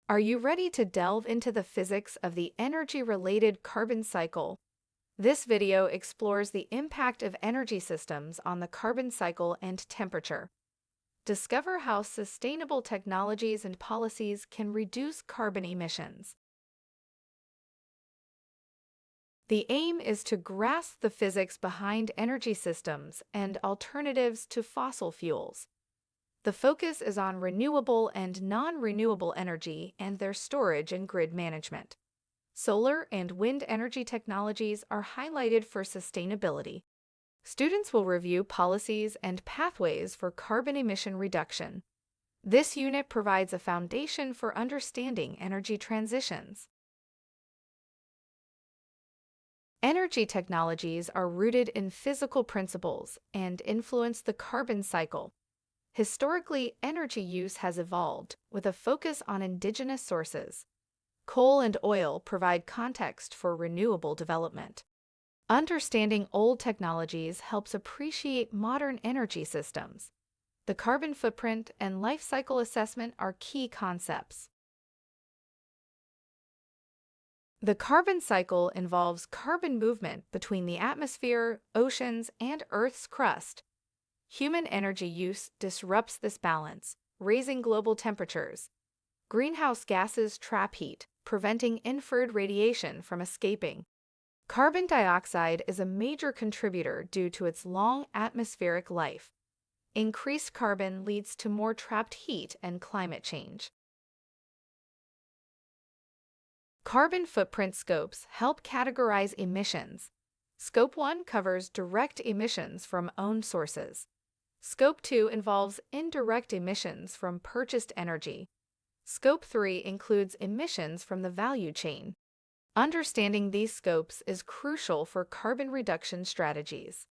Are you ready to delve into the physics of the energy-related carbon cycle? This video explores the impact of energy systems on the carbon cycle and temperature. Discover how sustainable technologies and policies can reduce carbon emissions. The aim is to grasp the physics behind energy systems and alternatives to fossil fuels. The focus is on renewable and non-renewable energy and their storage and grid management. Solar and wind energy technologies are highlighted for sustainability. Students will review policies and pathways for carbon emission reduction. This unit provides a foundation for understanding energy transitions. Energy technologies are rooted in physical principles and influence the carbon cycle. Historically, energy use has evolved with a focus on indigenous sources. Coal and oil provide context for renewable development. Understanding old technologies helps appreciate modern energy systems. The carbon footprint and life cycle assessment are key concepts. The carbon cycle involves carbon movement between the atmosphere, oceans, and Earth's crust. Human energy use disrupts this balance, raising global temperatures. Greenhouse gases trap heat, preventing infrared radiation from escaping. Carbon dioxide is a major contributor due to its long atmospheric life. Increased carbon leads to more trapped heat and climate change. Carbon footprint scopes help categorize emissions. Scope 1 covers direct emissions from owned sources. Scope 2 involves indirect emissions from purchased energy. Scope 3 includes emissions from the value chain. Understanding these scopes is crucial for carbon reduction strategies.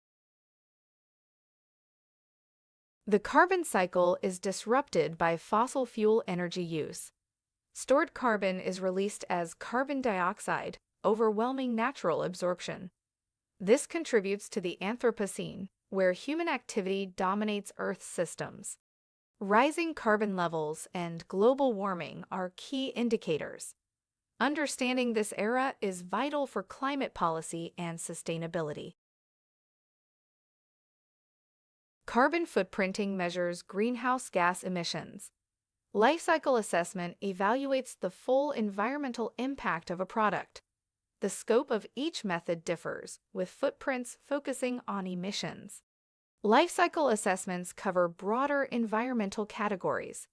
The carbon cycle is disrupted by fossil fuel energy use. Stored carbon is released as carbon dioxide, overwhelming natural absorption. This contributes to the Anthropocene, where human activity dominates Earth's systems. Rising carbon levels and global warming are key indicators. Understanding this era is vital for climate policy and sustainability. Carbon footprinting measures greenhouse gas emissions. Life cycle assessment evaluates the full environmental impact of a product. The scope of each method differs, with footprints focusing on emissions. Life cycle assessments cover broader environmental categories.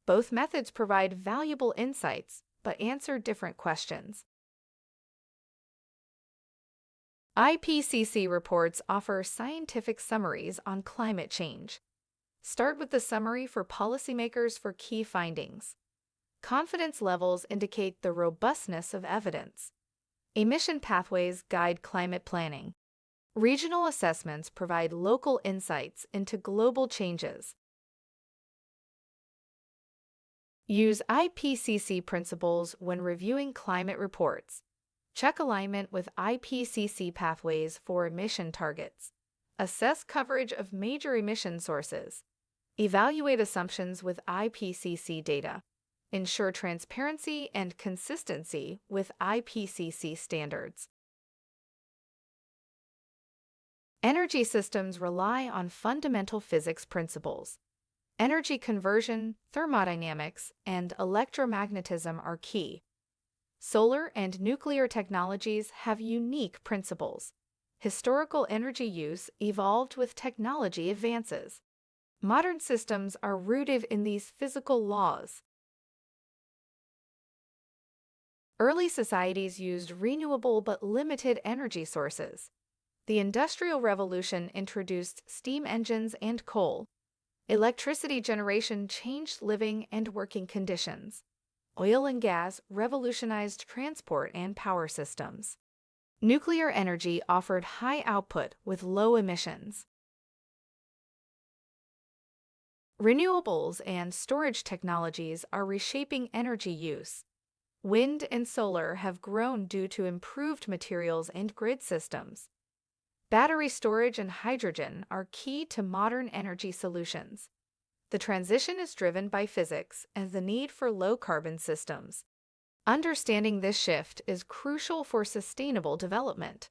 Both methods provide valuable insights, but answer different questions. IPCC reports offer scientific summaries on climate change. Start with the summary for policymakers for key findings. Confidence levels indicate the robustness of evidence. Emission pathways guide climate planning. Regional assessments provide local insights into global changes. Use IPCC principles when reviewing climate reports. Check alignment with IPCC pathways for emission targets. Assess coverage of major emission sources. Evaluate assumptions with IPCC data. Ensure transparency and consistency with IPCC standards. Energy systems rely on fundamental physics principles. Energy conversion, thermodynamics, and electromagnetism are key. Solar and nuclear technologies have unique principles. Historical energy use evolved with technology advances. Modern systems are rooted in these physical laws. Early societies used renewable but limited energy sources. The Industrial Revolution introduced steam engines and coal. Electricity generation changed living and working conditions. Oil and gas revolutionized transport and power systems. Nuclear energy offered high output with low emissions. Renewables and storage technologies are reshaping energy use. Wind and solar have grown due to improved materials and grid systems. Battery storage and hydrogen are key to modern energy solutions. The transition is driven by physics and the need for low-carbon systems. Understanding this shift is crucial for sustainable development.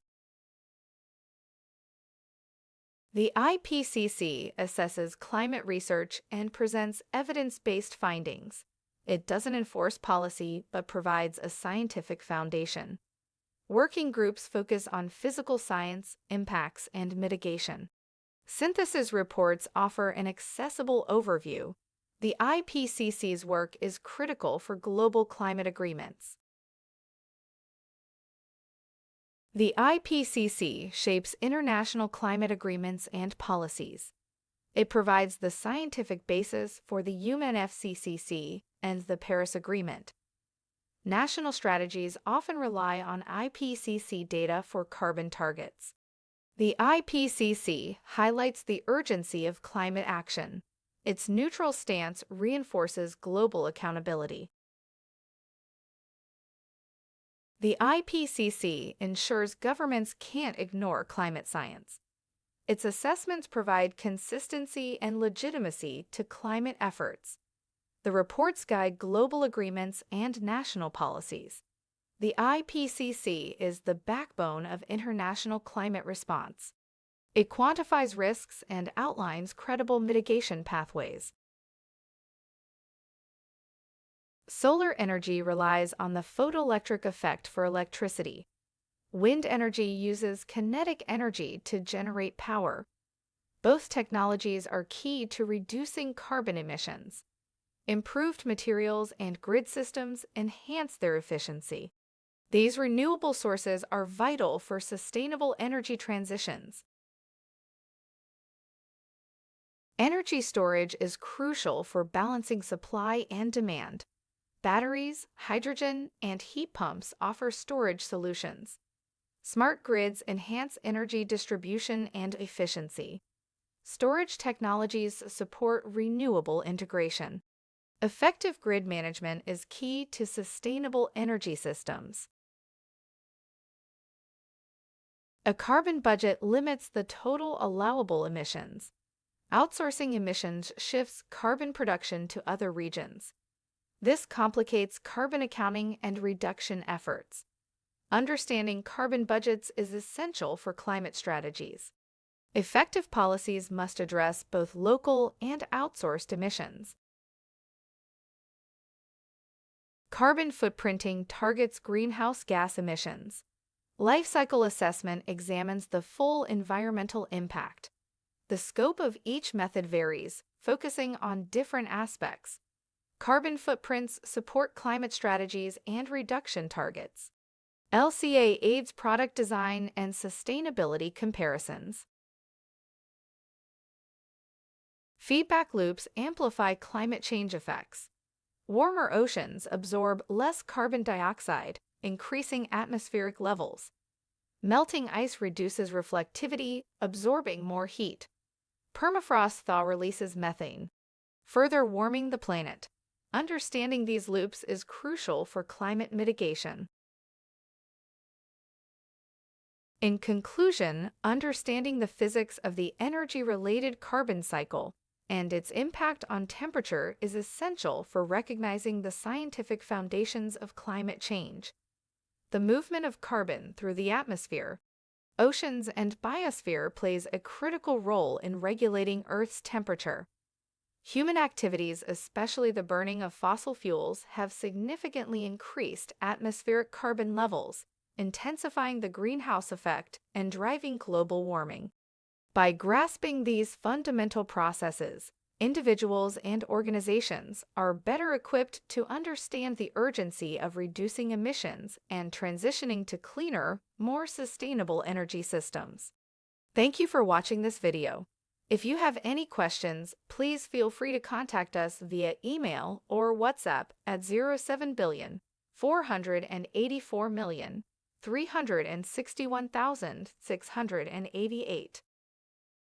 The IPCC assesses climate research and presents evidence-based findings. It doesn't enforce policy but provides a scientific foundation. Working groups focus on physical science, impacts, and mitigation. Synthesis reports offer an accessible overview. The IPCC's work is critical for global climate agreements. The IPCC shapes international climate agreements and policies. It provides the scientific basis for the UNFCCC and the Paris Agreement. National strategies often rely on IPCC data for carbon targets. The IPCC highlights the urgency of climate action. Its neutral stance reinforces global accountability. The IPCC ensures governments can't ignore climate science. Its assessments provide consistency and legitimacy to climate efforts. The reports guide global agreements and national policies. The IPCC is the backbone of international climate response. It quantifies risks and outlines credible mitigation pathways. Solar energy relies on the photoelectric effect for electricity. Wind energy uses kinetic energy to generate power. Both technologies are key to reducing carbon emissions. Improved materials and grid systems enhance their efficiency. These renewable sources are vital for sustainable energy transitions. Energy storage is crucial for balancing supply and demand. Batteries, hydrogen, and heat pumps offer storage solutions. Smart grids enhance energy distribution and efficiency. Storage technologies support renewable integration. Effective grid management is key to sustainable energy systems. A carbon budget limits the total allowable emissions. Outsourcing emissions shifts carbon production to other regions. This complicates carbon accounting and reduction efforts. Understanding carbon budgets is essential for climate strategies. Effective policies must address both local and outsourced emissions. Carbon footprinting targets greenhouse gas emissions. Life cycle assessment examines the full environmental impact. The scope of each method varies, focusing on different aspects. Carbon footprints support climate strategies and reduction targets. LCA aids product design and sustainability comparisons. Feedback loops amplify climate change effects. Warmer oceans absorb less carbon dioxide, increasing atmospheric levels. Melting ice reduces reflectivity, absorbing more heat. Permafrost thaw releases methane, further warming the planet. Understanding these loops is crucial for climate mitigation. In conclusion, understanding the physics of the energy-related carbon cycle and its impact on temperature is essential for recognizing the scientific foundations of climate change. The movement of carbon through the atmosphere, oceans, and biosphere plays a critical role in regulating Earth's temperature. Human activities, especially the burning of fossil fuels, have significantly increased atmospheric carbon levels, intensifying the greenhouse effect and driving global warming. By grasping these fundamental processes, individuals and organizations are better equipped to understand the urgency of reducing emissions and transitioning to cleaner, more sustainable energy systems. Thank you for watching this video. If you have any questions, please feel free to contact us via email or WhatsApp at 07,484,361,688.